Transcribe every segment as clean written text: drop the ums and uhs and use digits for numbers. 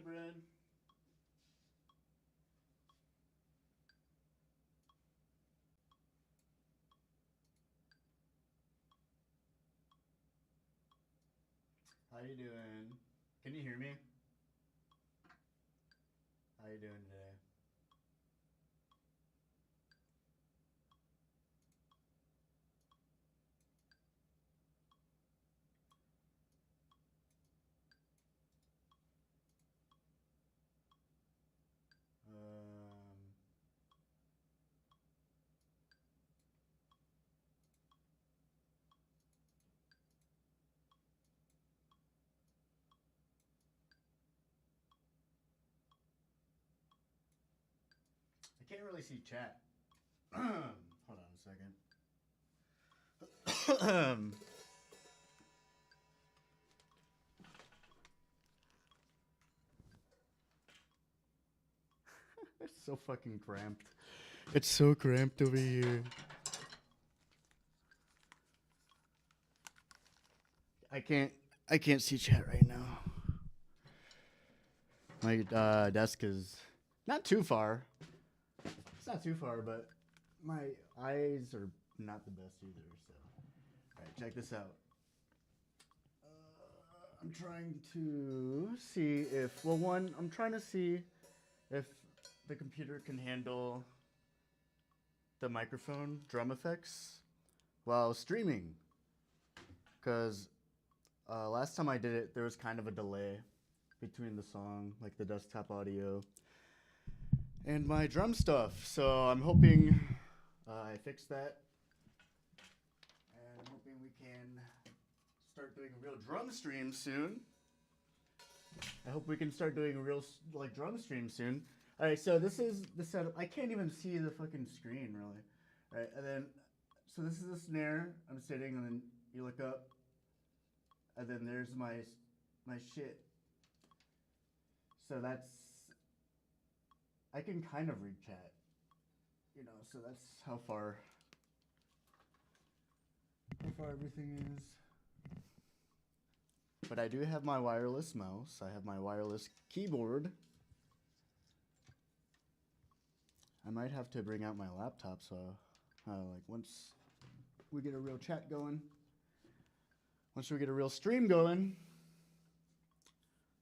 Hey, Bryn. How you doing? Can you hear me? How you doing today? Um, I can't really see chat. Hold on a second. It's so fucking cramped. It's so cramped over here. I can't. I can't see chat right now. My desk is not too far. It's not too far, but my eyes are not the best either. So, all right, check this out. I'm trying to see if, well, one, I'm trying to see if the computer can handle the microphone drum effects while streaming. Because last time I did it, there was kind of a delay between the song, like the desktop audio, and my drum stuff. So I'm hoping I fix that. And I'm hoping we can start doing a real drum stream soon. I hope we can start doing a real like drum stream soon. All right, so this is the setup. I can't even see the fucking screen really. All right, and then so this is the snare. I'm sitting, and then you look up, and then there's my shit. So that's I can kind of read chat, you know. So that's how far everything is. But I do have my wireless mouse. I have my wireless keyboard. I might have to bring out my laptop so like once we get a real chat going, once we get a real stream going,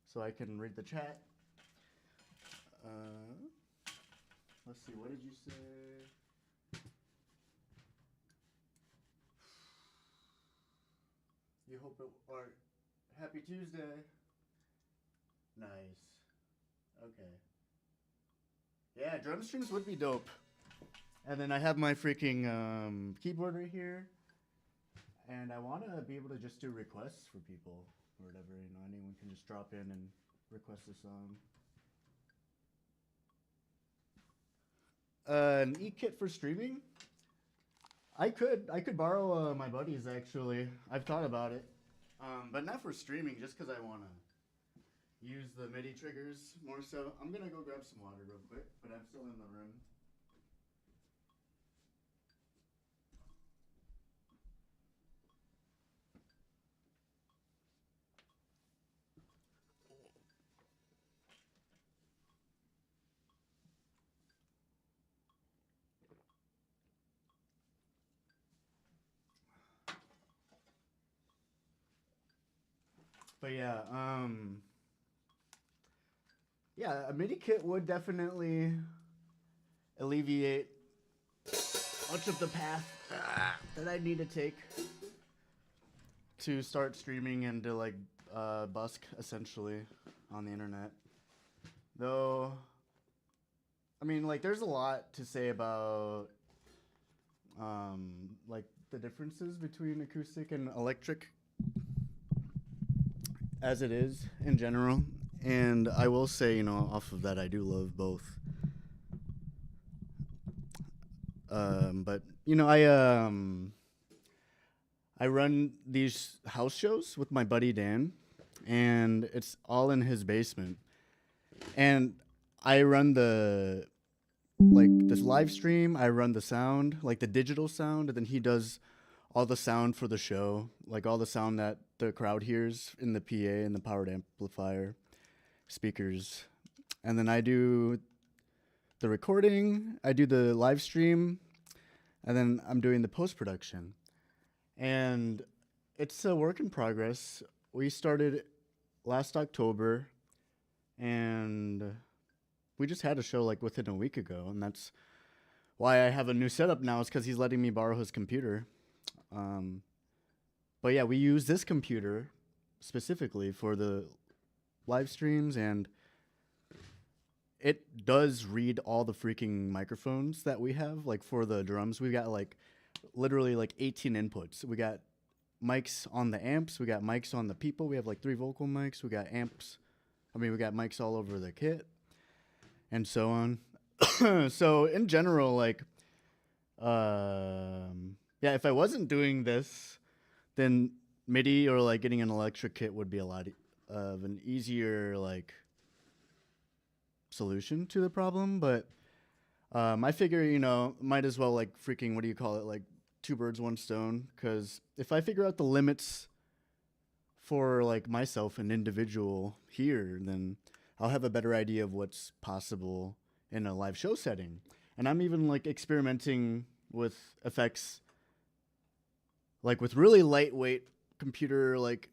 so I can read the chat. Let's see, what did you say? You hope it, or happy Tuesday. Nice. Okay. Yeah, drum streams would be dope. And then I have my freaking keyboard right here. And I want to be able to just do requests for people or whatever. You know, anyone can just drop in and request a song. An e-kit for streaming? I could borrow my buddy's actually. I've thought about it, but not for streaming. Just because I want to use the MIDI triggers more so. I'm gonna go grab some water real quick, but I'm still in the room. But yeah, yeah, a MIDI kit would definitely alleviate much of the path that I need to take to start streaming and to like busk essentially on the internet. Though, I mean, like, there's a lot to say about like the differences between acoustic and electric as it is in general. And I will say, you know, off of that, I do love both. But you know, I run these house shows with my buddy Dan, and it's all in his basement. And I run the like this live stream. I run the sound, like the digital sound, and then he does all the sound for the show, like all the sound that the crowd hears in the PA and the powered amplifier. speakers. And then I do the recording, I do the live stream, and then I'm doing the post-production. And it's a work in progress. We started last October, and we just had a show like within a week ago, and that's why I have a new setup now, is because he's letting me borrow his computer. But yeah, we use this computer specifically for the live streams, and it does read all the freaking microphones that we have. Like for the drums, we got like literally like 18 inputs. We got mics on the amps, we got mics on the people. We have like 3 vocal mics. We got amps. We got mics all over the kit, and so on. So in general, like, yeah, if I wasn't doing this, then MIDI or like getting an electric kit would be a lot of an easier like solution to the problem. But I figure, might as well like freaking, what do you call it, like 2 birds, 1 stone. Because if I figure out the limits for like myself, an individual here, then I'll have a better idea of what's possible in a live show setting. And I'm even like experimenting with effects, like with really lightweight computer, like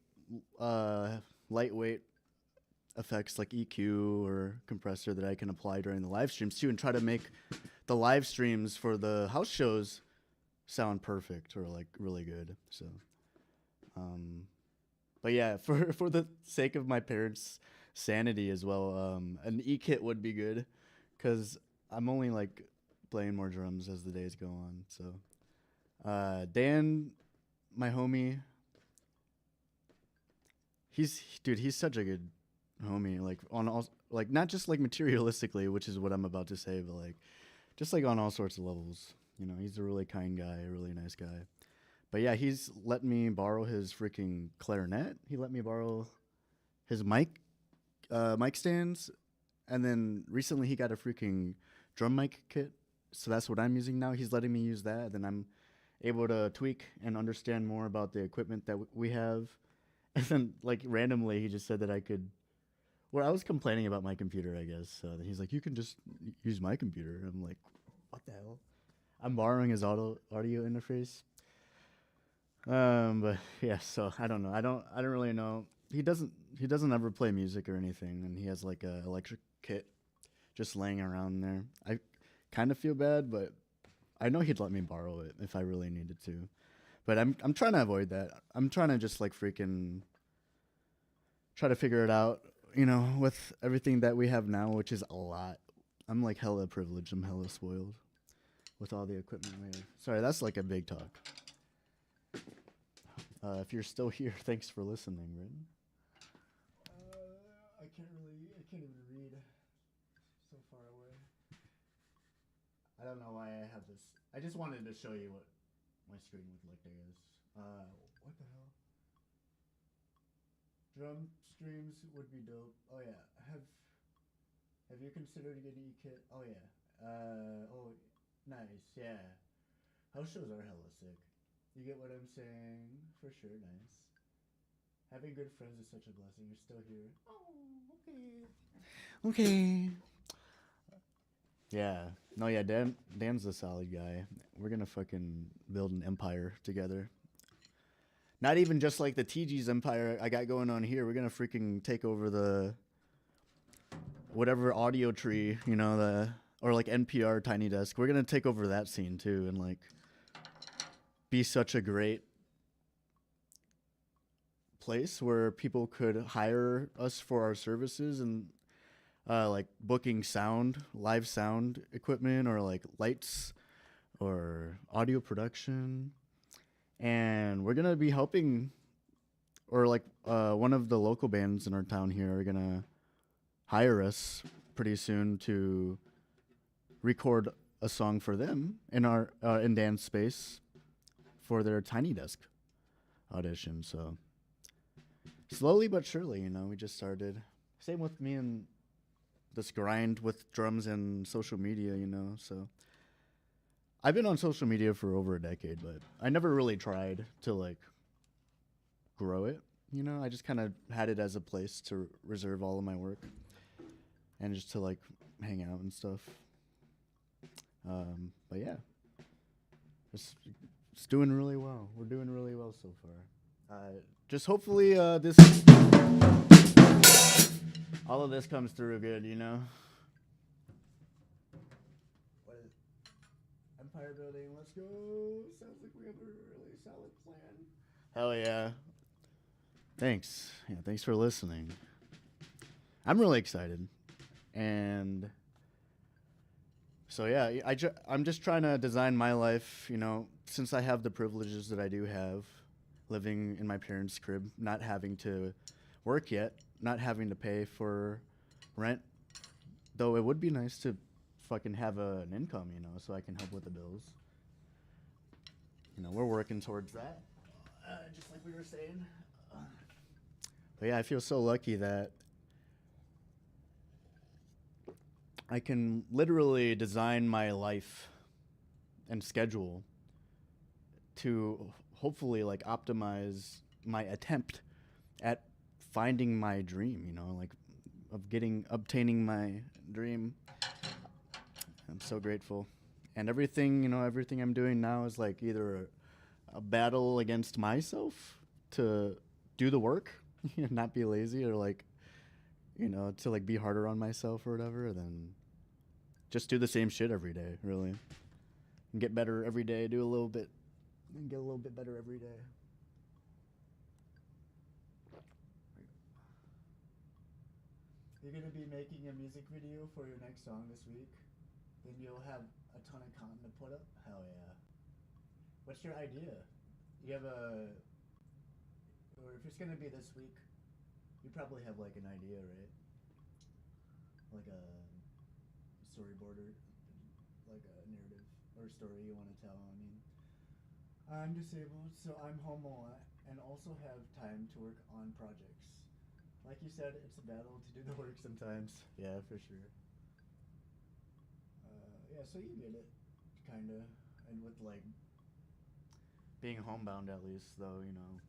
lightweight effects like EQ or compressor that I can apply during the live streams too, and try to make the live streams for the house shows sound perfect or like really good. So, but yeah, for the sake of my parents' sanity as well, an E-kit would be good, because I'm only like playing more drums as the days go on. So, Dan, my homie, he's such a good homie. Like on all, like not just like materialistically, which is what I'm about to say, but like just like on all sorts of levels. He's a really kind guy, a really nice guy. But yeah, he's let me borrow his freaking clarinet. He let me borrow his mic stands, and then recently he got a freaking drum mic kit. So that's what I'm using now. He's letting me use that. Then I'm able to tweak and understand more about the equipment that we have. And then like randomly he just said that I could. Well, I was complaining about my computer, I guess. He's like, you can just use my computer. I'm like, what the hell? I'm borrowing his audio interface. But yeah, so I don't know. I don't really know. He doesn't ever play music or anything, and he has like a electric kit just laying around there. I kind of feel bad, but I know he'd let me borrow it if I really needed to. But I'm trying to avoid that. I'm trying to just like freaking try to figure it out, with everything that we have now, which is a lot. I'm like hella privileged. I'm hella spoiled with all the equipment we have. Sorry, that's like a big talk. If you're still here, thanks for listening, Rin. I can't even read so far away. I don't know why I have this. I just wanted to show you what my screen would look like, I guess. What the hell? Drum streams would be dope. Oh yeah. Have you considered getting a kit? Oh yeah. Oh, nice. Yeah. House shows are hella sick. You get what I'm saying? For sure, nice. Having good friends is such a blessing. You're still here. Oh, okay. Okay. Yeah. No, yeah, Dan's a solid guy. We're gonna fucking build an empire together. Not even just like the TG's empire I got going on here. We're gonna freaking take over the whatever audio tree, or like NPR Tiny Desk. We're gonna take over that scene too, and like be such a great place where people could hire us for our services, and like booking live sound equipment, or like lights or audio production. And we're going to be helping, or like one of the local bands in our town here are going to hire us pretty soon to record a song for them in our in Dan's space for their Tiny Desk audition. So slowly but surely, we just started. Same with me and this grind with drums and social media, so I've been on social media for over a decade, but I never really tried to like grow it. I just kind of had it as a place to reserve all of my work. and just to like hang out and stuff. But yeah, it's doing really well. We're doing really well so far. Just hopefully this all of this comes through good, you know. What is Empire building? Let's go. Sounds like we have a really solid plan. Hell yeah. Thanks. Yeah, thanks for listening. I'm really excited. And so yeah, I'm just trying to design my life, you know, since I have the privileges that I do have, living in my parents' crib, not having to work yet, not having to pay for rent, though it would be nice to fucking have an income, you know, so I can help with the bills. You know, we're working towards that, just like we were saying. But yeah, I feel so lucky that I can literally design my life and schedule to hopefully like optimize my attempt at finding my dream, you know, like obtaining my dream. I'm so grateful. And everything, you know, everything I'm doing now is like either a battle against myself to do the work, not be lazy, or like, you know, to like be harder on myself or whatever, than just do the same shit every day, really. And get better every day, do a little bit, and get a little bit better every day. You're gonna be making a music video for your next song this week? Then you'll have a ton of content to put up? Hell yeah. What's your idea? You have or if it's gonna be this week, you probably have like an idea, right? Like a storyboard or like a narrative or story you want to tell. I mean, I'm disabled, so I'm home a lot and also have time to work on projects. Like you said, it's a battle to do the work sometimes. Yeah, for sure. Yeah, so you get it, kinda. And with like being homebound, at least, though, you know,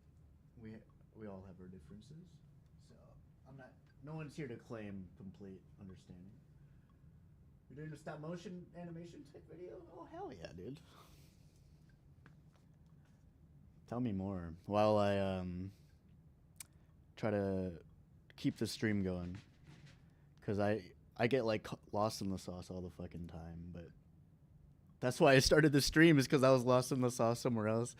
we all have our differences. So I'm not. No one's here to claim complete understanding. You're doing a stop motion animation type video? Oh hell yeah, dude! Tell me more while I try to keep the stream going, because I get like lost in the sauce all the fucking time. But that's why I started the stream, is because I was lost in the sauce somewhere else.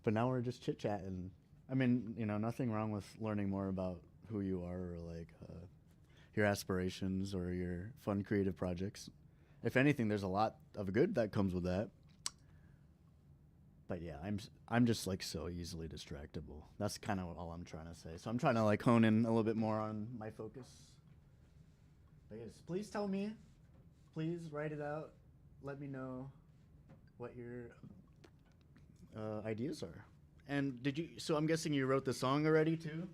But now we're just chit chatting. I mean, you know, nothing wrong with learning more about who you are, or like your aspirations or your fun creative projects. If anything, there's a lot of good that comes with that. But yeah, I'm just like so easily distractible. That's kind of all I'm trying to say. So I'm trying to like hone in a little bit more on my focus. But yes, please tell me. Please write it out. Let me know what your ideas are. And did you? So I'm guessing you wrote the song already too.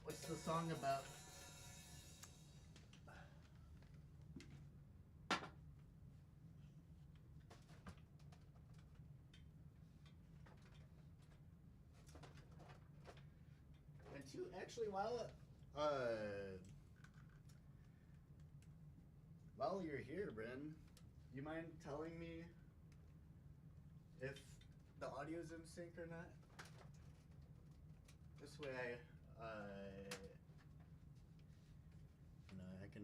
What's the song about? And two, actually, while you're here, Bryn, you mind telling me if the audio's in sync or not? This way you know, I can.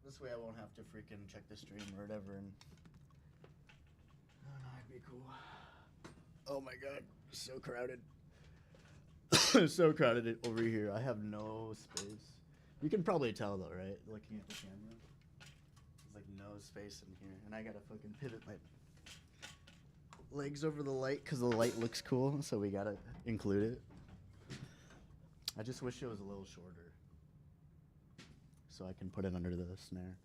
This way I won't have to freaking check the stream or whatever. And oh no, it'd be cool. Oh my god, so crowded. So crowded over here. I have no space. You can probably tell though, right? Looking at the camera. There's like no space in here. And I gotta fucking pivot my legs over the light because the light looks cool, so we gotta include it. I just wish it was a little shorter so I can put it under the snare.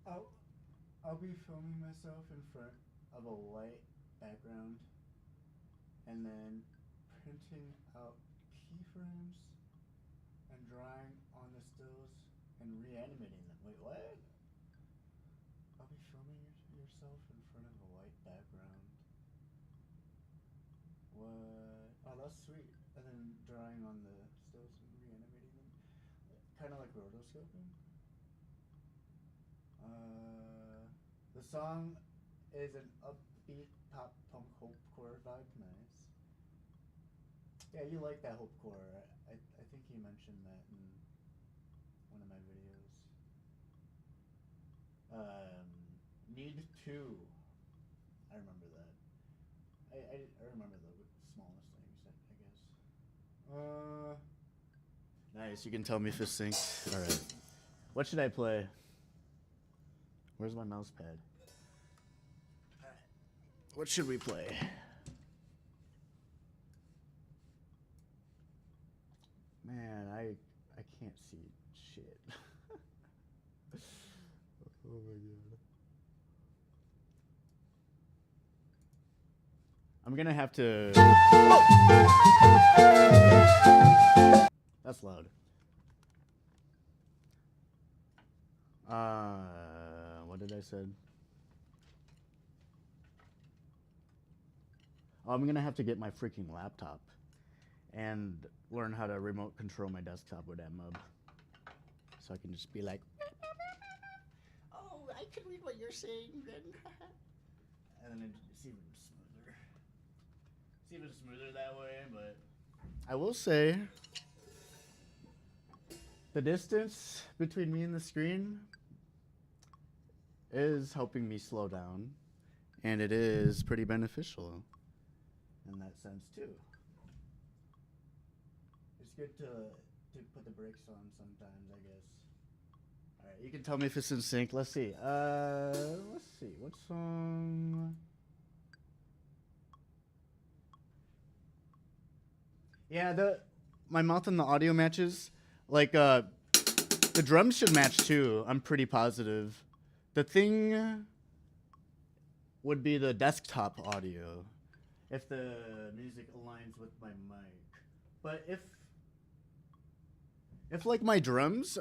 I'll be filming myself in front of a white background and then printing out keyframes and drawing on the stills and reanimating them. Wait, what? I'll be filming yourself in front of a white background. What? Oh, sweet. And then drawing on the stills and reanimating them. Kind of like rotoscoping. The song is an upbeat pop punk hopecore vibe. Nice. Yeah, you like that hopecore. I think you mentioned that in one of my videos. Need to. I remember that. I remember the smallest things, I guess. Nice. You can tell me if this syncs. All right. What should I play? Where's my mouse pad? All right. What should we play? Man, I can't see shit. Oh my god. I'm gonna have to. Oh! That's loud. What did I say? Oh, I'm gonna have to get my freaking laptop and learn how to remote control my desktop with that mub. So I can just be like, oh, I can read what you're saying. And then it's even smoother. It's even smoother that way, but I will say the distance between me and the screen is helping me slow down, and it is pretty beneficial in that sense too. It's good to put the brakes on sometimes, I guess. All right, you can tell me if it's in sync. Let's see. Let's see. What song? Yeah, my mouth and the audio matches. Like the drums should match too. I'm pretty positive. The thing would be the desktop audio if the music aligns with my mic. But if like my drums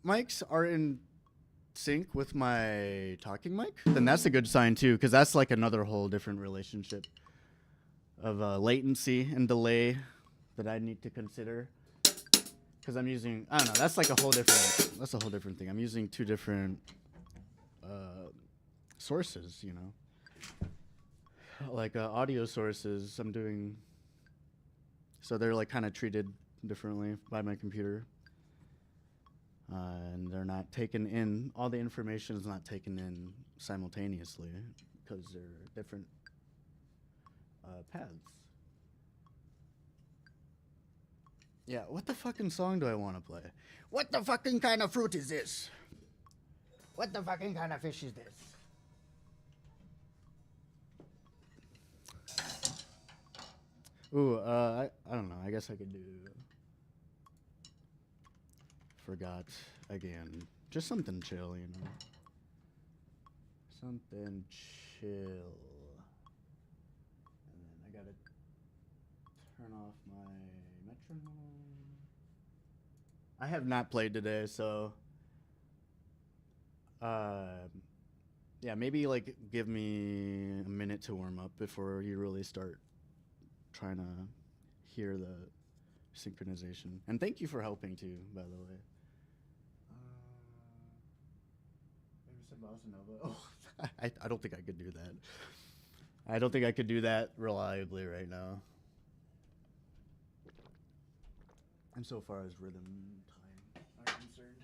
mics are in sync with my talking mic, then that's a good sign too, because that's like another whole different relationship of latency and delay that I need to consider. Because I'm using, I don't know, that's a whole different thing. I'm using two different sources, you know, like audio sources. I'm doing, so they're like kind of treated differently by my computer, and they're not taken in. All the information is not taken in simultaneously because they're different paths. Yeah, what the fucking song do I want to play? What the fucking kind of fruit is this? What the fucking kind of fish is this? Ooh, I don't know. I guess I could do Forgot Again. Just something chill, you know. Something chill. And then I gotta turn off my metronome. I have not played today, so yeah, maybe like give me a minute to warm up before you really start trying to hear the synchronization. And thank you for helping too, by the way. Maybe some bossa nova. Oh, I don't think I could do that. I don't think I could do that reliably right now. And so far as rhythm time are concerned,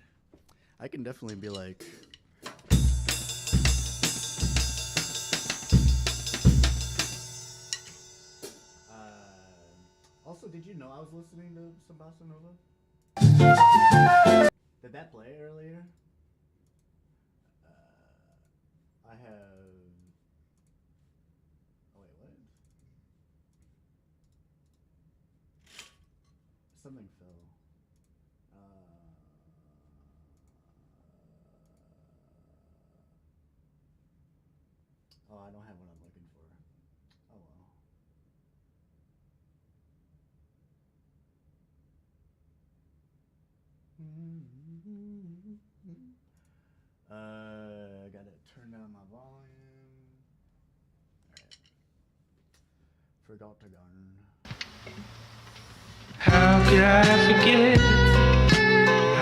I can definitely be like. Also, did you know I was listening to some bossa nova? Did that play earlier? I have. Oh wait, what? Something fell. Oh, I don't have what I'm looking for. Oh well. I gotta turn down my volume. Alright. Forgot to garn. Did I forget?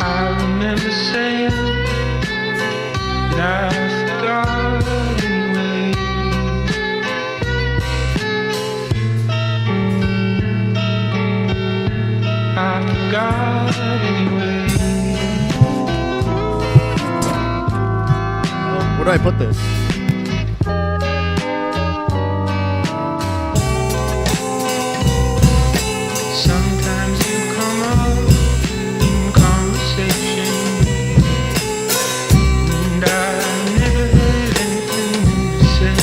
I remember saying that I forgot anyway. I forgot anyway. Where do I put this? Sometimes you come up in conversation, and I never had anything to say.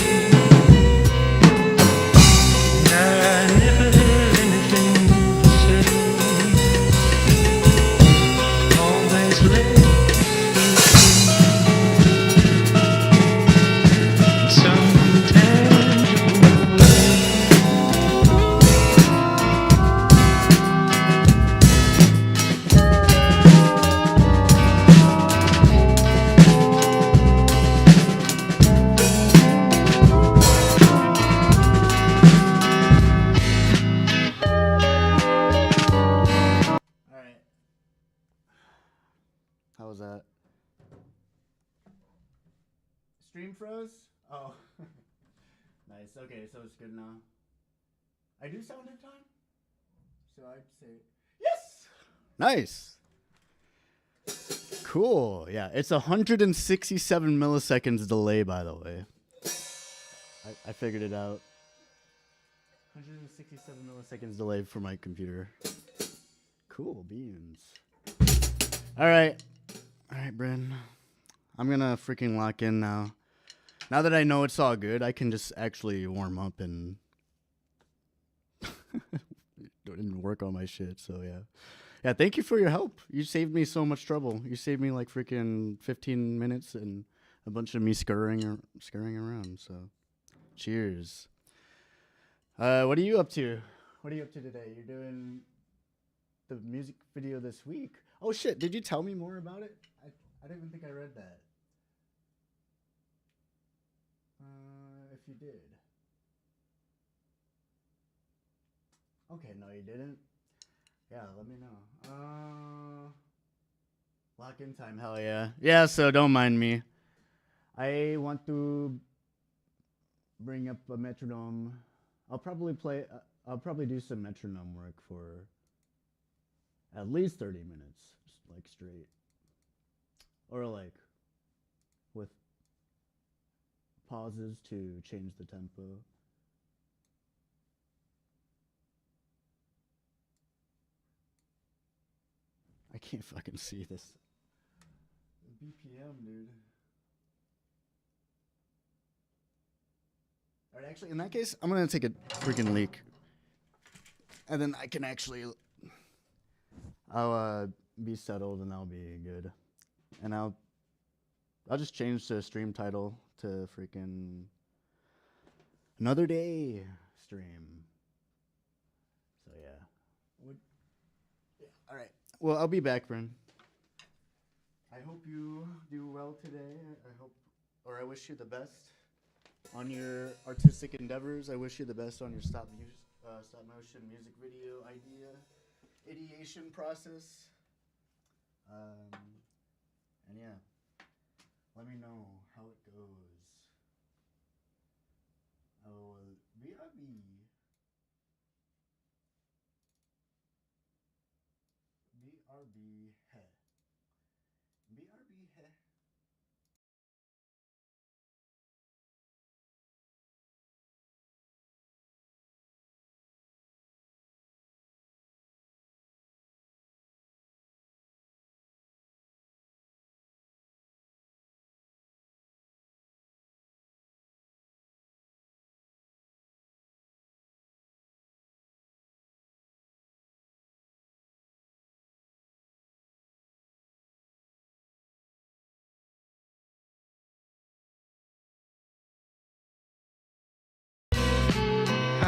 And I never had anything to say. Always let in some tangible way. Alright. How was that? Stream froze? Oh. Nice. Okay, so it's good now. I do sound in time? So I'd say yes! Nice. Cool. Yeah, it's 167 milliseconds delay, by the way. I figured it out. 167 milliseconds delay for my computer. Cool beans. All right, Bryn. I'm gonna freaking lock in now. Now that I know it's all good, I can just actually warm up and work on my shit. So yeah. Thank you for your help. You saved me so much trouble. You saved me like freaking 15 minutes and a bunch of me scurrying around. So, cheers. What are you up to? What are you up to today? You're doing the music video this week. Oh shit! Did you tell me more about it? I don't even think I read that. If you did. Okay, no, you didn't. Yeah, let me know. Lock in time, hell yeah. Yeah, so don't mind me. I want to bring up a metronome. I'll probably do some metronome work for at least 30 minutes, just like straight. Or like with pauses to change the tempo. I can't fucking see this. BPM, dude. Alright, actually, in that case, I'm gonna take a freaking leak. And then I can actually... I'll be settled and I'll be good. And I'll just change the stream title to freaking Another Day stream. So yeah. Alright. Well, I'll be back, friend. I hope you do well today. I wish you the best on your artistic endeavors. I wish you the best on your stop motion music video ideation process. And yeah, let me know how it goes. Oh, BRB. BRB he. BRB he.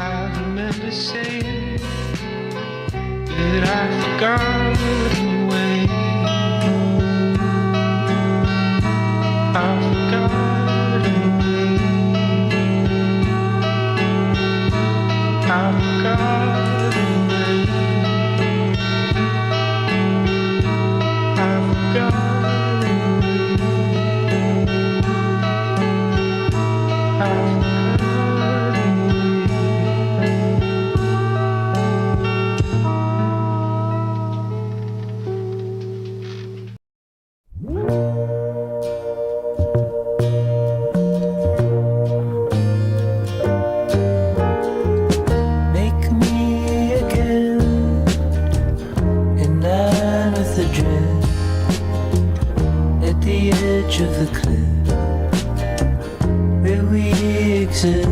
I remember saying that I forgot anyway. I forgot anyway. I forgot anyway. edge of the cliff where we exist.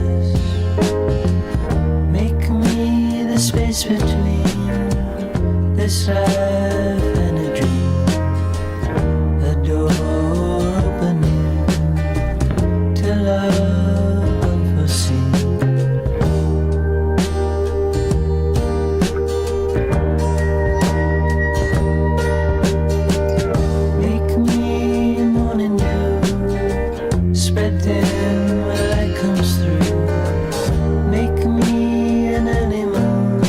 Make me the space between this life and a dream, a door opening to love unforeseen. Make me morning dew, spread thin where light comes through. Make me an early moon,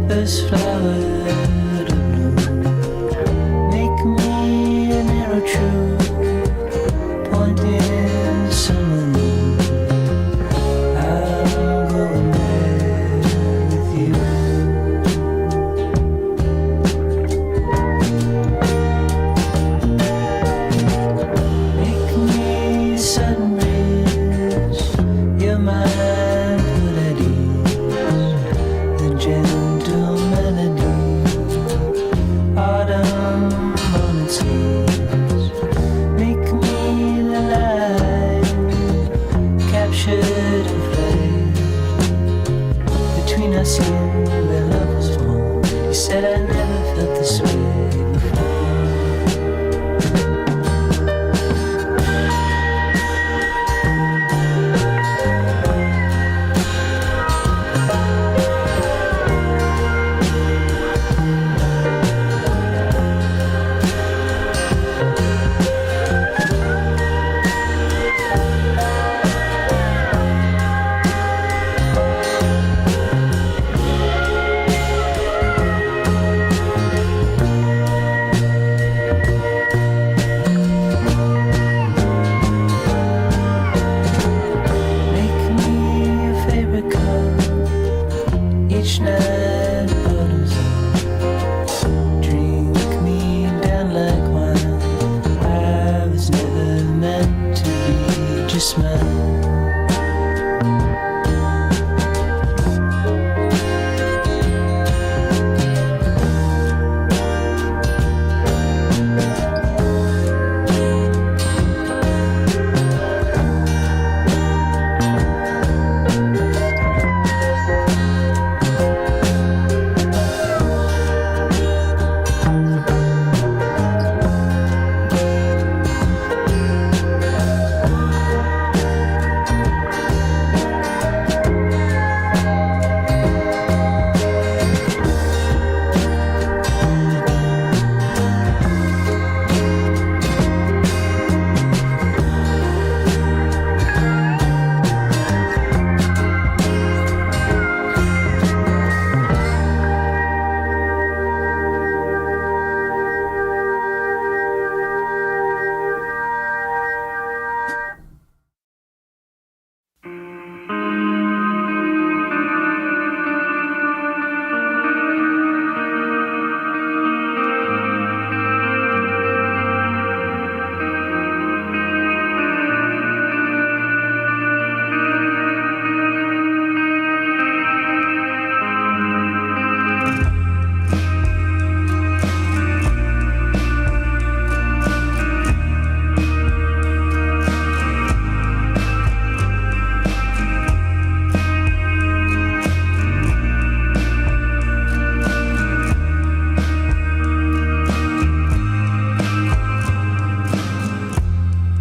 first flower to bloom. Make me an arrow true, pointing to summer moon. I'm going there with you. Make me a sudden breeze, your mind put at ease, the gentle melody, autumn on its leaves. Make me the light, captured in flame, between our skin where love was born. You said I never felt this way before. Make me your favorite color, each night bottoms up. Drink me down like wine. I was never meant to be just mine.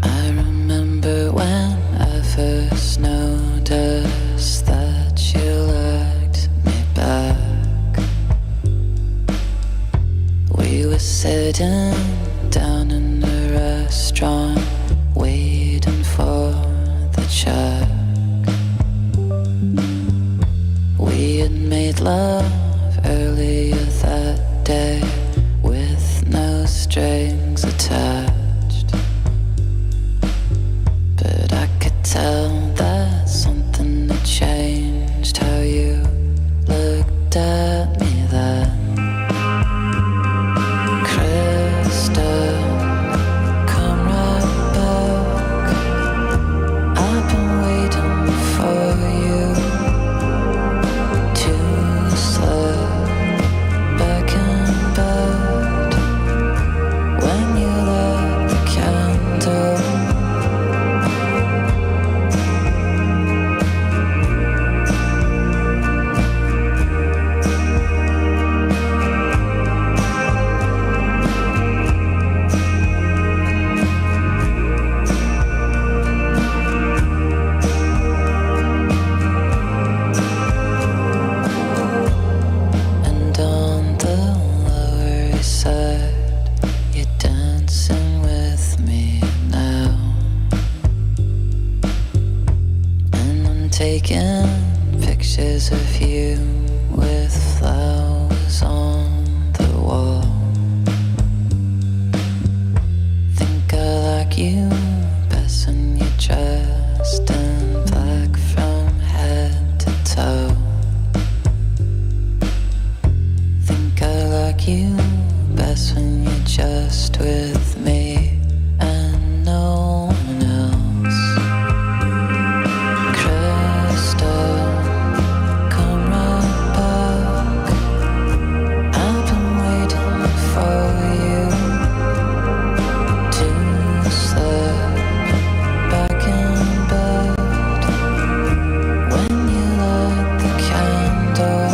I remember when I first noticed that you liked me back. We were sitting down in a restaurant, waiting for the check. We had made love earlier that day with no strings attached. But I could tell that something had changed, how you looked at me then. Crystal, come right back. I've been waiting for you to slip back in bed when you left. like you best when you're just with me and no one else. Crystal, come right back. I've been waiting for you to slip back in bed when you light the candle.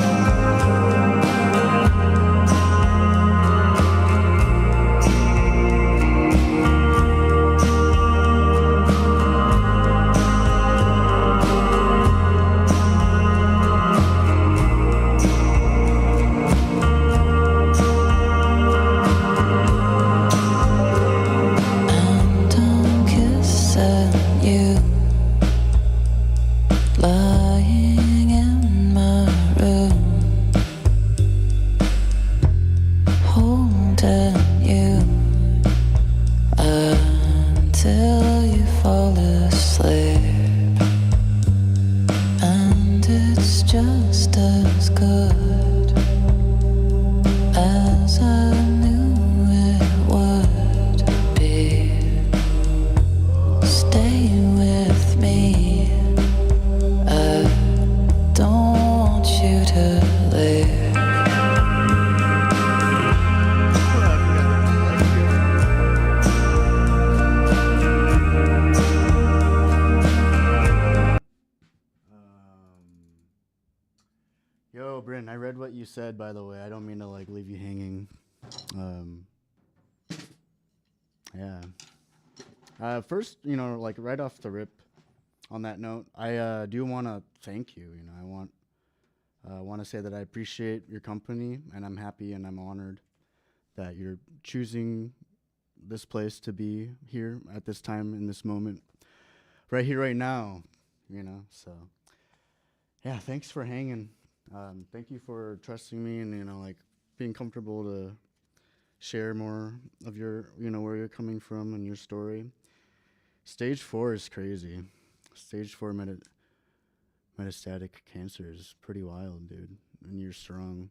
And I'm kissing you, lying in my room, holding you until you fall asleep. And it's just as good as I knew it would be. Stay with me, I don't want you to leave. Yo, Bryn, I read what you said, by the way. I don't mean to like leave you hanging. Yeah. First, like right off the rip, on that note, I do want to thank you. I want to say that I appreciate your company, and I'm happy and I'm honored that you're choosing this place to be here at this time in this moment, right here, right now. So yeah, thanks for hanging. Thank you for trusting me and like being comfortable to share more of your where you're coming from and your story. Stage 4 is crazy. Stage 4 metastatic cancer is pretty wild, dude. And you're strong.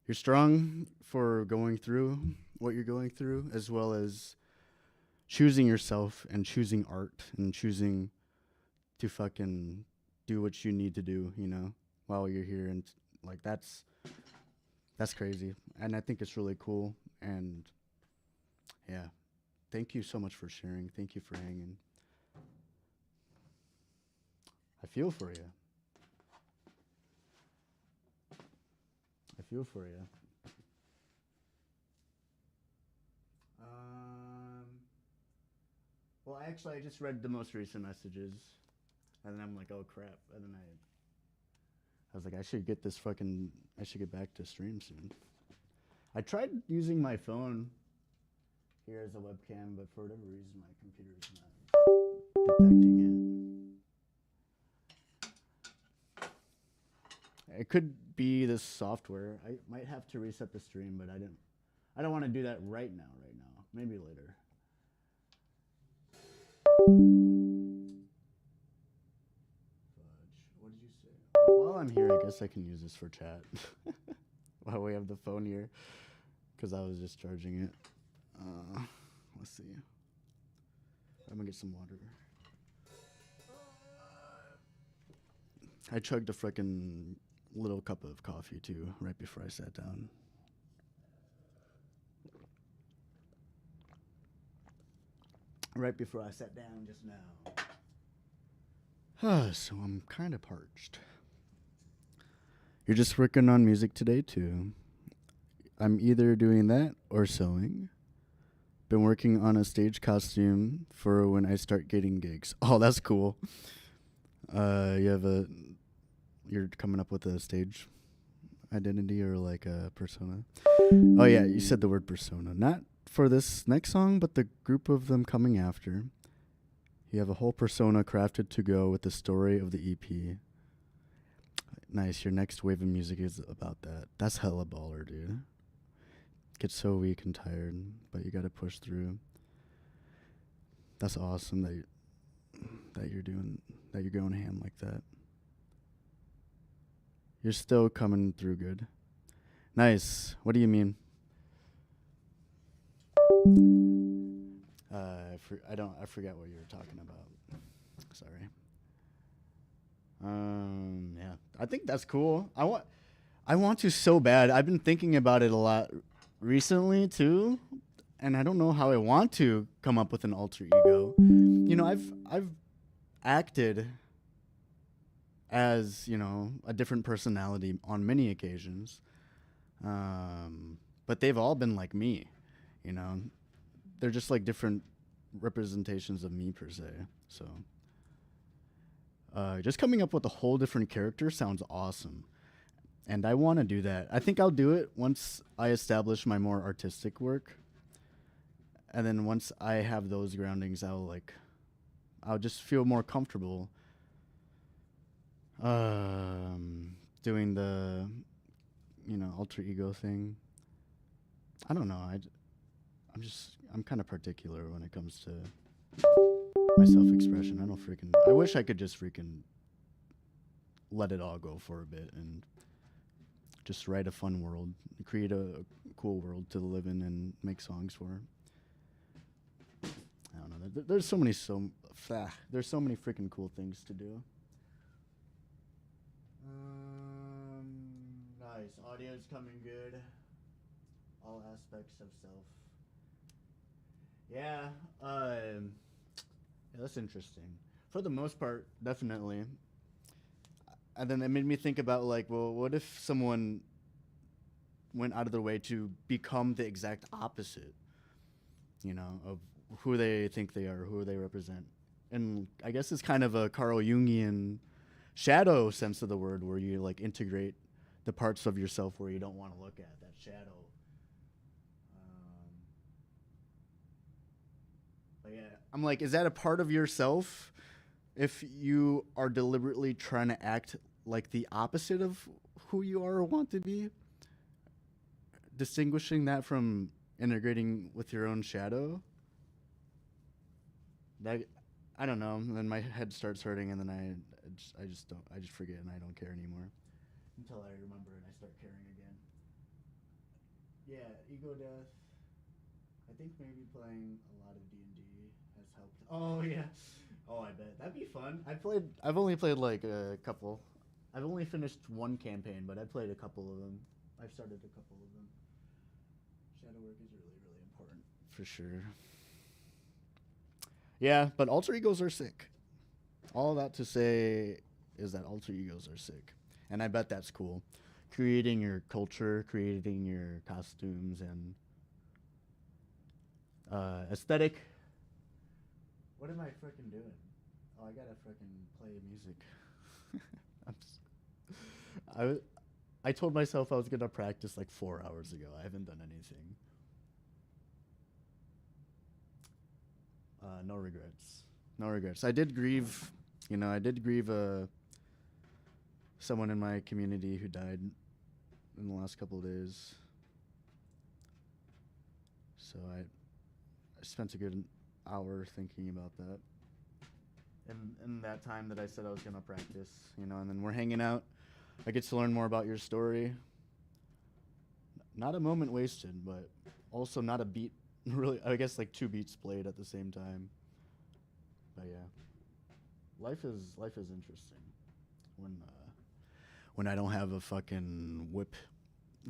You're strong for going through what you're going through, as well as choosing yourself and choosing art and choosing to fucking do what you need to do, while you're here. And like that's crazy. And I think it's really cool. And yeah, thank you so much for sharing. Thank you for hanging. I feel for you. I feel for you. Well, actually, I just read the most recent messages, and then I'm like, oh crap. And then I was like, I should get back to stream soon. I tried using my phone here as a webcam, but for whatever reason, my computer is not detecting it. It could be this software. I might have to reset the stream, but I don't want to do that right now. Maybe later. What did you say? While I'm here, I guess I can use this for chat. While we have the phone here, because I was just charging it. Let's see. I'm gonna get some water. I chugged a frickin' little cup of coffee too, right before I sat down. Right before I sat down just now. So I'm kind of parched. You're just working on music today too. I'm either doing that or sewing. Been working on a stage costume for when I start getting gigs. Oh, that's cool. You're coming up with a stage identity or like a persona. Oh yeah, you said the word persona. Not for this next song, but the group of them coming after. You have a whole persona crafted to go with the story of the EP. Nice, your next wave of music is about that. That's hella baller, dude. Get so weak and tired, but you gotta push through. That's awesome that you're going ham like that. You're still coming through good. Nice. What do you mean? I forget what you were talking about. Sorry. Yeah. I think that's cool. I want to so bad. I've been thinking about it a lot recently too, and I don't know how I want to come up with an alter ego. You know, I've acted as, you know, a different personality on many occasions. But they've all been like me, you know. They're just like different representations of me per se. So just coming up with a whole different character sounds awesome. And I want to do that. I think I'll do it once I establish my more artistic work. And then once I have those groundings, I'll just feel more comfortable doing the, you know, alter ego thing. I don't know. I'm kind of particular when it comes to my self-expression. I wish I could just freaking let it all go for a bit and just write a fun world, create a cool world to live in and make songs for. I don't know. There's so many freaking cool things to do. Nice. Audio's coming good. All aspects of self. Yeah, that's interesting. For the most part, definitely. And then it made me think about, like, well, what if someone went out of their way to become the exact opposite, you know, of who they think they are, who they represent? And I guess it's kind of a Carl Jungian shadow sense of the word, where you, like, integrate the parts of yourself where you don't want to look at, that shadow. But yeah, I'm like, is that a part of yourself if you are deliberately trying to act like the opposite of who you are or want to be? Distinguishing that from integrating with your own shadow? That, I don't know. And then my head starts hurting, and then I just forget, and I don't care anymore until I remember and I start caring again. Yeah, ego death. I think maybe playing a lot of D&D has helped. Oh yeah. Oh, I bet that'd be fun. I've only played like a couple. I've only finished one campaign, but I played a couple of them. I've started a couple of them. Shadow work is really, really important for sure. Yeah, but alter egos are sick. All that to say is that alter egos are sick, and I bet that's cool. Creating your culture, creating your costumes and aesthetic. What am I frickin' doing? Oh, I gotta frickin' play music. I told myself I was gonna practice like 4 hours ago. I haven't done anything. No regrets. No regrets. I did grieve, you know, someone in my community who died in the last couple of days. So I spent a good hour thinking about that. And in that time that I said I was gonna practice, you know, and then we're hanging out. I get to learn more about your story. Not a moment wasted, but also not a beat. Really, I guess like 2 beats played at the same time. But yeah, life is interesting when I don't have a fucking whip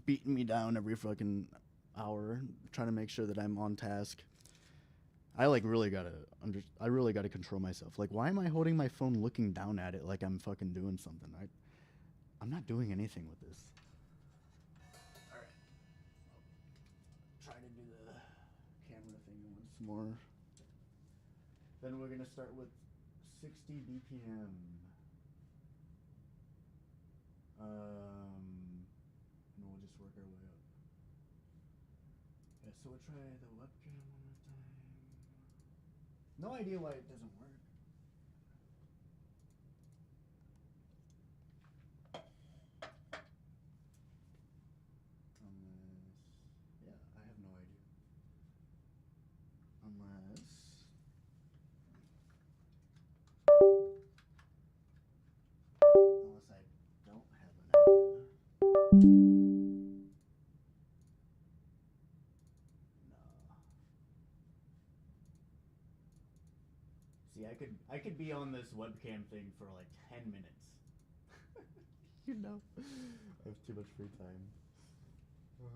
beating me down every fucking hour, trying to make sure that I'm on task. I really gotta control myself. Like, why am I holding my phone looking down at it like I'm fucking doing something? I'm not doing anything with this. All right, I'll try to do the camera thing once more. Then we're gonna start with 60 BPM. And we'll just work our way up. Yeah, so we'll try the webcam one more time. No idea why it doesn't work. Yeah, I have no idea. Unless I don't have an idea. be on this webcam thing for like 10 minutes. You know, I have too much free time. I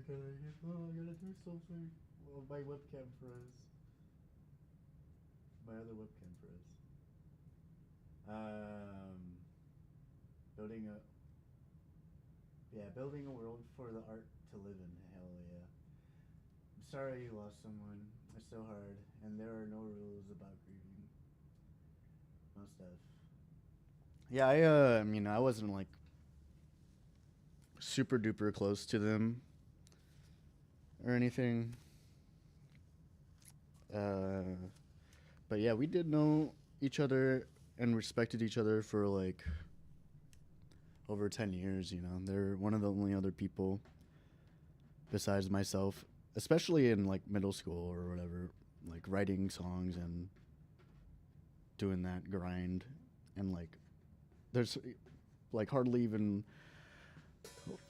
gotta do something. Well, my webcam froze. My other webcam froze. Building a building a world for the art to live in. Hell yeah. I'm sorry you lost someone. It's so hard, and there are no rules about grieving. No stuff. Yeah, I mean, I wasn't like super duper close to them or anything. But yeah, we did know each other and respected each other for like over 10 years, you know. They're one of the only other people besides myself, especially in like middle school or whatever, like writing songs and doing that grind. And like there's like hardly even,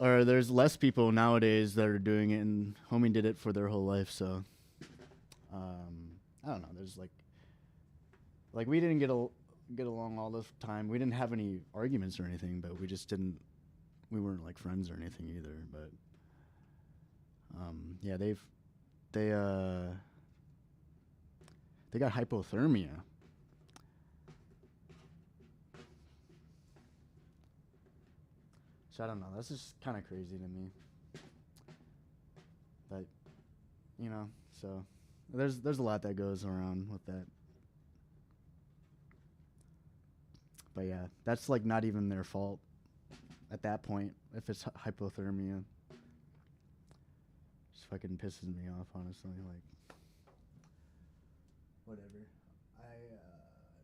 or there's less people nowadays that are doing it, and homie did it for their whole life. So I don't know, there's like we didn't get along all the time. We didn't have any arguments or anything, but we weren't like friends or anything either. But yeah, they got hypothermia. So I don't know, that's just kind of crazy to me. But you know, so there's a lot that goes around with that. But yeah, that's like not even their fault at that point if it's hypothermia. Just fucking pisses me off, honestly. Like, whatever.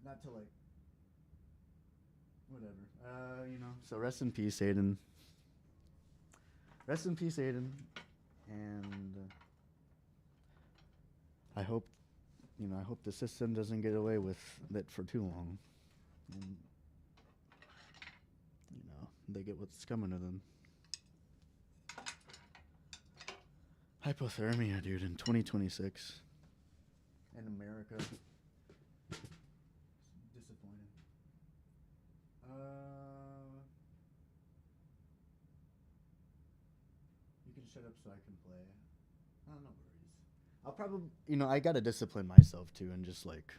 Not to like, whatever. You know. So rest in peace, Aiden. Rest in peace, Aiden. And I hope the system doesn't get away with it for too long. And, you know, they get what's coming to them. Hypothermia, dude, in 2026 in America. Disappointing. You can shut up so I can play. Oh, no worries. I'll probably, I gotta discipline myself too, and just like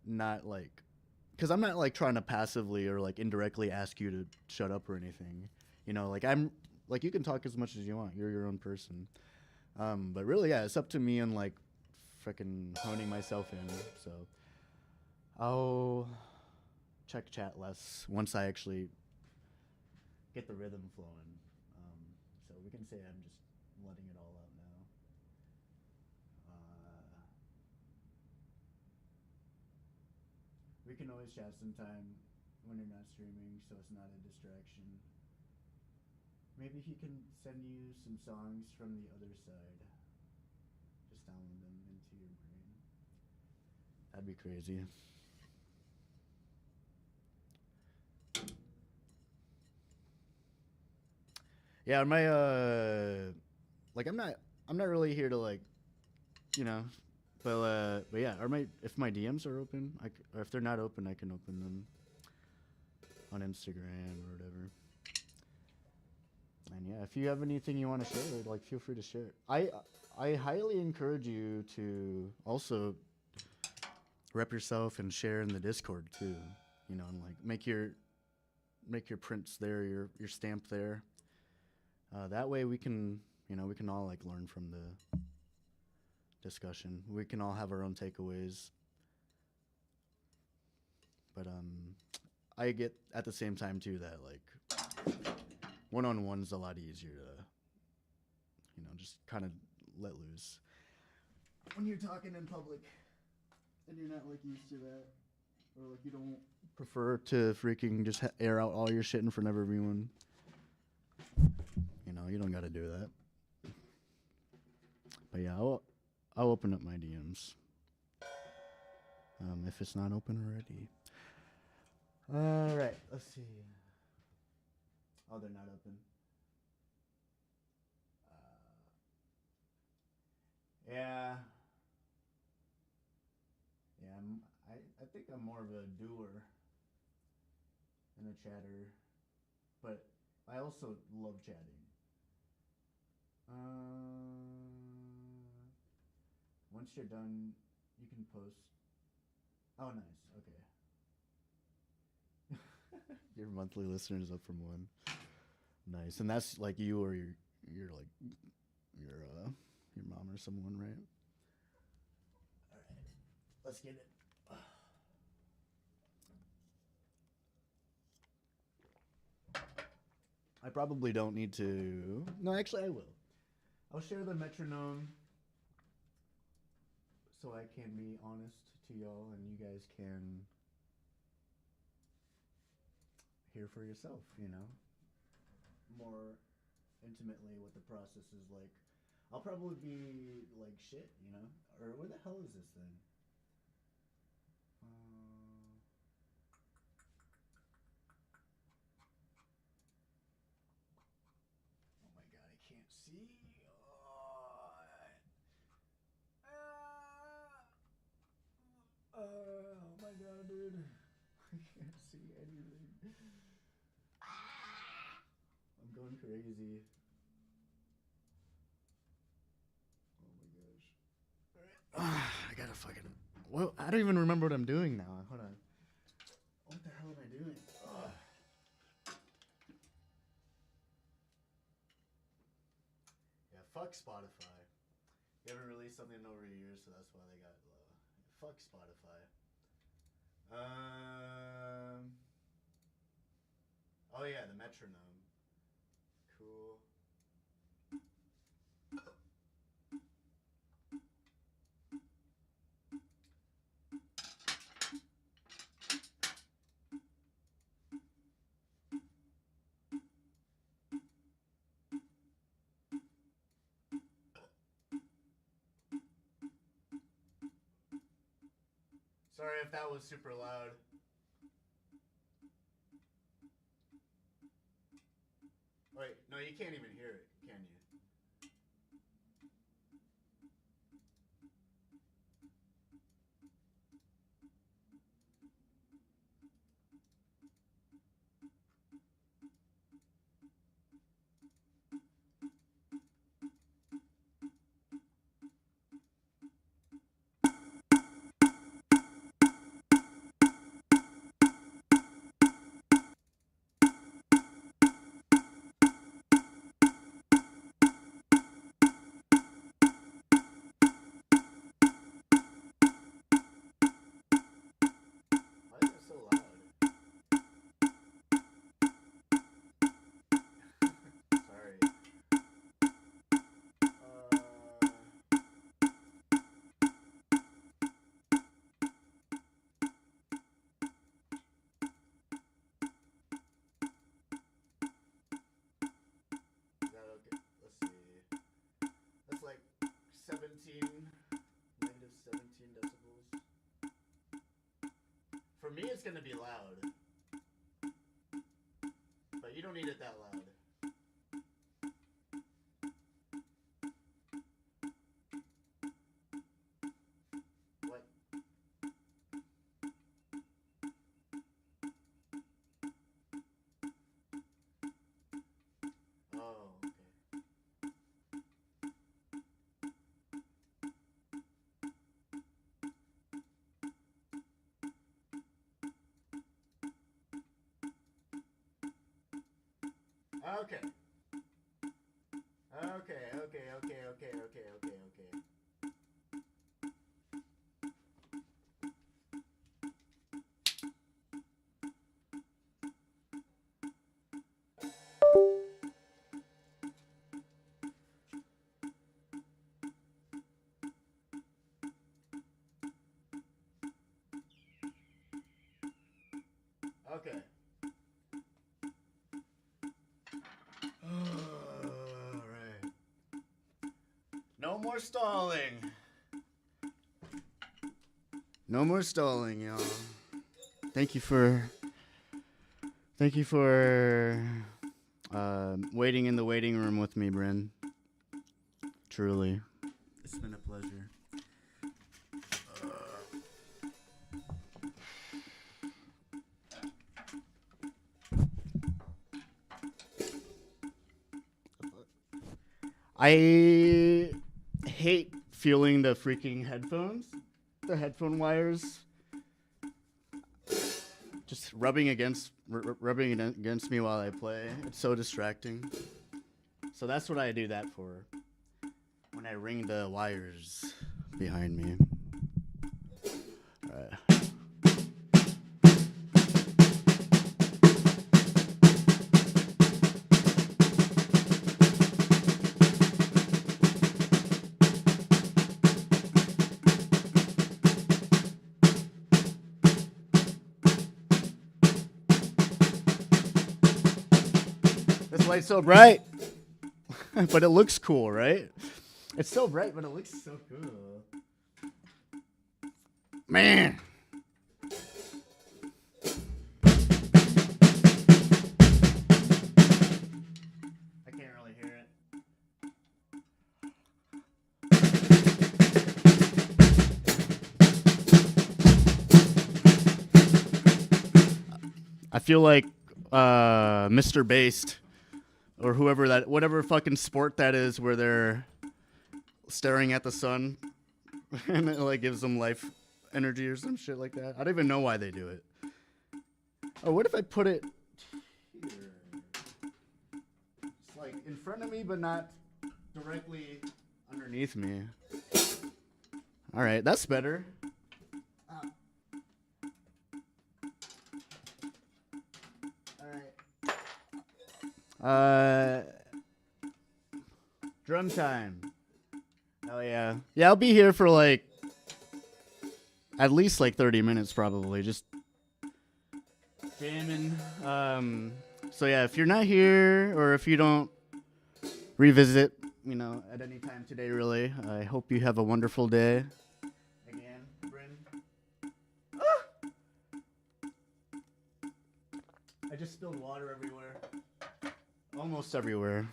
not like, because I'm not like trying to passively or like indirectly ask you to shut up or anything. Like I'm like, you can talk as much as you want. You're your own person. But really, yeah, it's up to me and like freaking honing myself in. So I'll check chat less once I actually get the rhythm flowing. So we can say I'm just letting it all out now. We can always chat sometime when you're not streaming, so it's not a distraction. Maybe he can send you some songs from the other side. Just download them into your brain. That'd be crazy. Yeah, my like I'm not really here to like, but yeah, if my DMs are open, or if they're not open, I can open them on Instagram or whatever. And yeah, if you have anything you want to share, like feel free to share. I highly encourage you to also rep yourself and share in the Discord too. And like make your prints there, your stamp there. That way we can all like learn from the discussion. We can all have our own takeaways. But I get at the same time too that like one-on-one's a lot easier to just kind of let loose when you're talking in public and you're not like used to that, or like you don't prefer to freaking just air out all your shit in front of everyone. You don't gotta do that. But yeah, I'll open up my DMs if it's not open already. All right, let's see. Oh, they're not open. Yeah. think I'm more of a doer than a chatter, but I also love chatting. Once you're done, you can post. Oh, nice. Okay. Your monthly listeners up from 1. Nice, and that's like you or your like your mom or someone, right? All right, let's get it. I probably don't need to. No, actually, I will. I'll share the metronome so I can be honest to y'all and you guys can hear for yourself, more intimately what the process is like. I'll probably be like shit, Or where the hell is this thing? Oh my god, I can't see. Oh my god, dude. I can't see anything. I'm going crazy. Oh my gosh. Alright. I gotta fucking. Well, I don't even remember what I'm doing now. Hold on. What the hell am I doing? Ugh. Yeah, fuck Spotify. They haven't released something in over a year, so that's why they got low. Fuck Spotify. Oh yeah, the metronome. Cool. Sorry if that was super loud. Wait, no, you can't even hear it, can you? Why is it so loud? Sorry. Is that okay? Let's see. That's like 17, negative 17 decibels. For me, it's gonna be loud. But you don't need it that loud. What? Oh, okay. Okay. Okay, okay, okay, okay, okay, okay, okay. Okay. Alright. No more stalling. No more stalling, y'all. Thank you for waiting in the waiting room with me, Bryn. Truly. It's been a pleasure. I hate feeling the freaking headphones, the headphone wires, just rubbing against me while I play. It's so distracting. So that's what I do that for. When I ring the wires behind me. All right. This light's so bright, but it looks cool, right? It's so bright, but it looks so cool. Man. I can't really hear it. I feel like Mr. Based or whatever fucking sport that is where they're staring at the sun and it like gives them life energy or some shit like that. I don't even know why they do it. Oh, what if I put it here? It's like in front of me but not directly underneath me. All right, that's better. Drum time. Oh yeah. Yeah, I'll be here for like at least like 30 minutes probably, just jamming. So yeah, if you're not here or if you don't revisit, at any time today really, I hope you have a wonderful day. Again, Bryn. I just spilled water everywhere. Almost everywhere.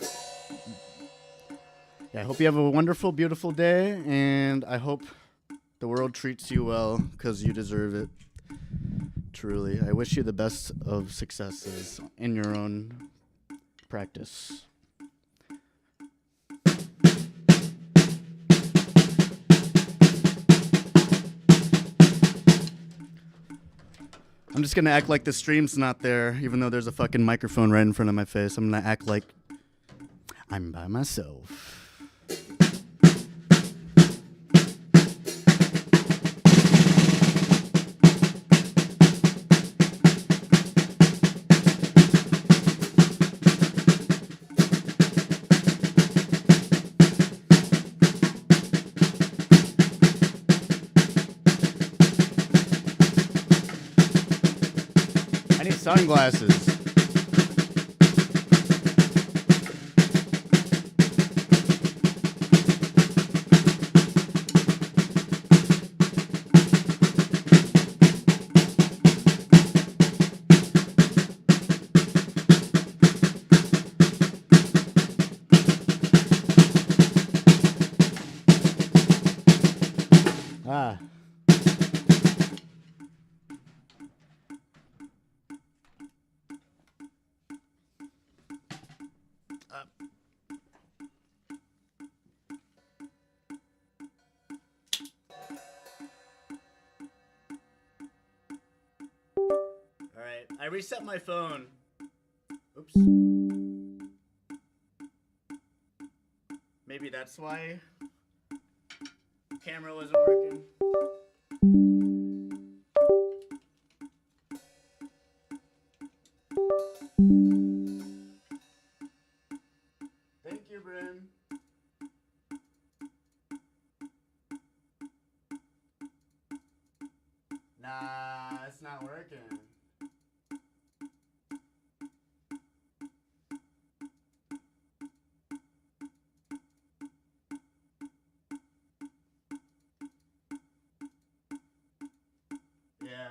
Yeah, I hope you have a wonderful, beautiful day, and I hope the world treats you well, because you deserve it. Truly. I wish you the best of successes in your own practice. I'm just going to act like the stream's not there, even though there's a fucking microphone right in front of my face. I'm going to act like I'm by myself. I need sunglasses. Alright, I reset my phone. Oops. Maybe that's why the camera wasn't working. Thank you, Bryn. Nah, it's not working. Yeah.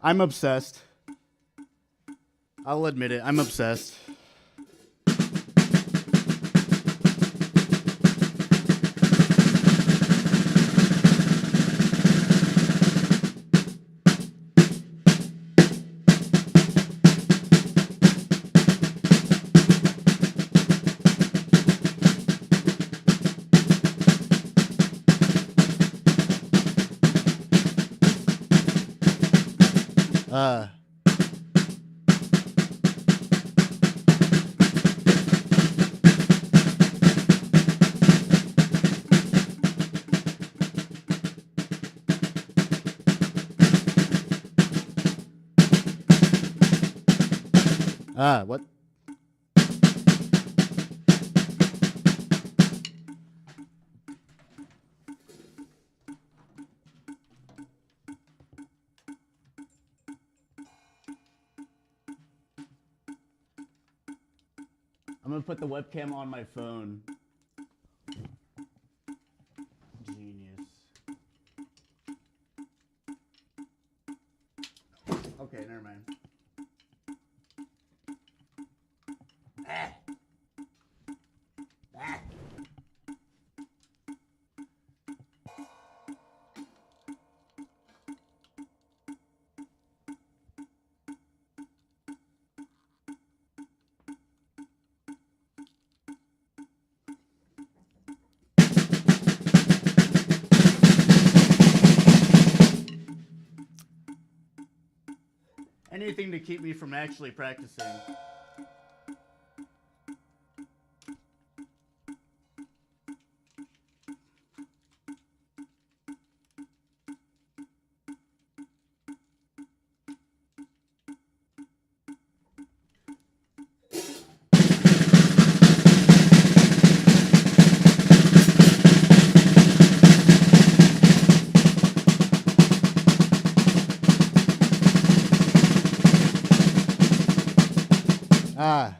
I'm obsessed. I'll admit it, I'm obsessed. Uh. What? I'm gonna put the webcam on my phone. Genius. Okay, never mind. Ah. Ah. Anything to keep me from actually practicing. Ah.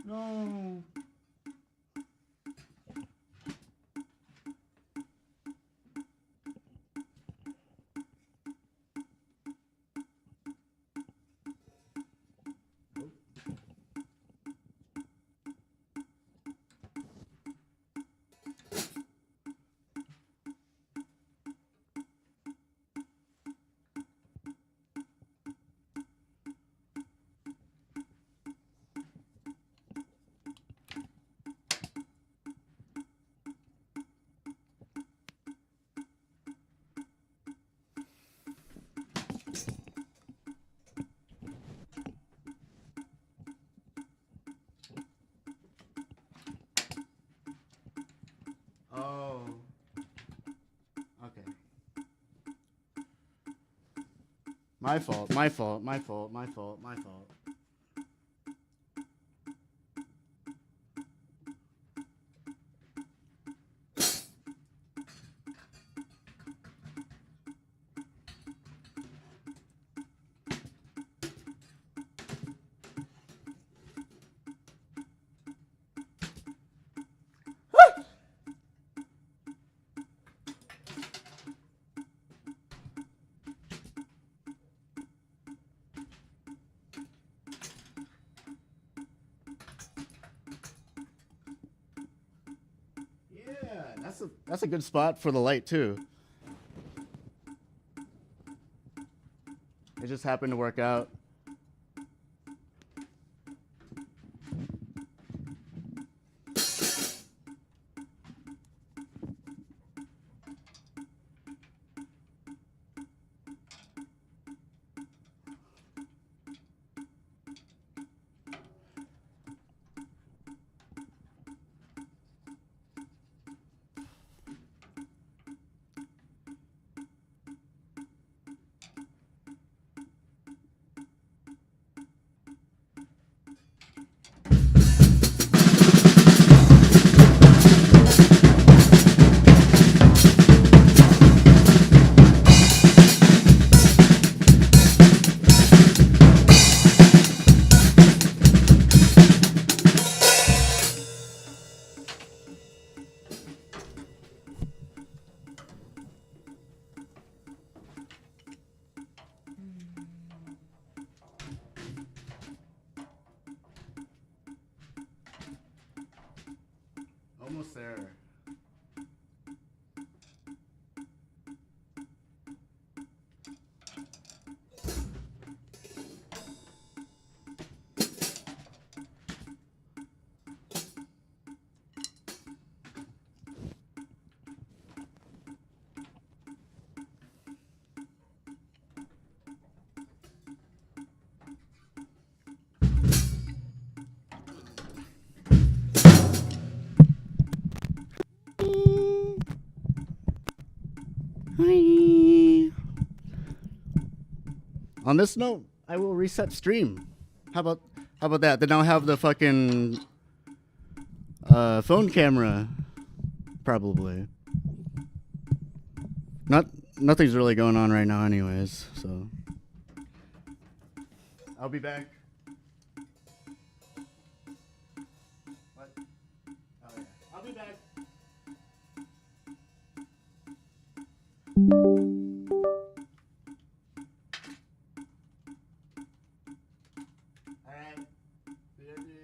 No. Oh. Okay. My fault, my fault, my fault, my fault, my fault. That's a good spot for the light too. It just happened to work out. Almost there. Hi. On this note, I will reset stream. How about that? Then I'll have the fucking phone camera, probably. Nothing's really going on right now, anyways. So I'll be back.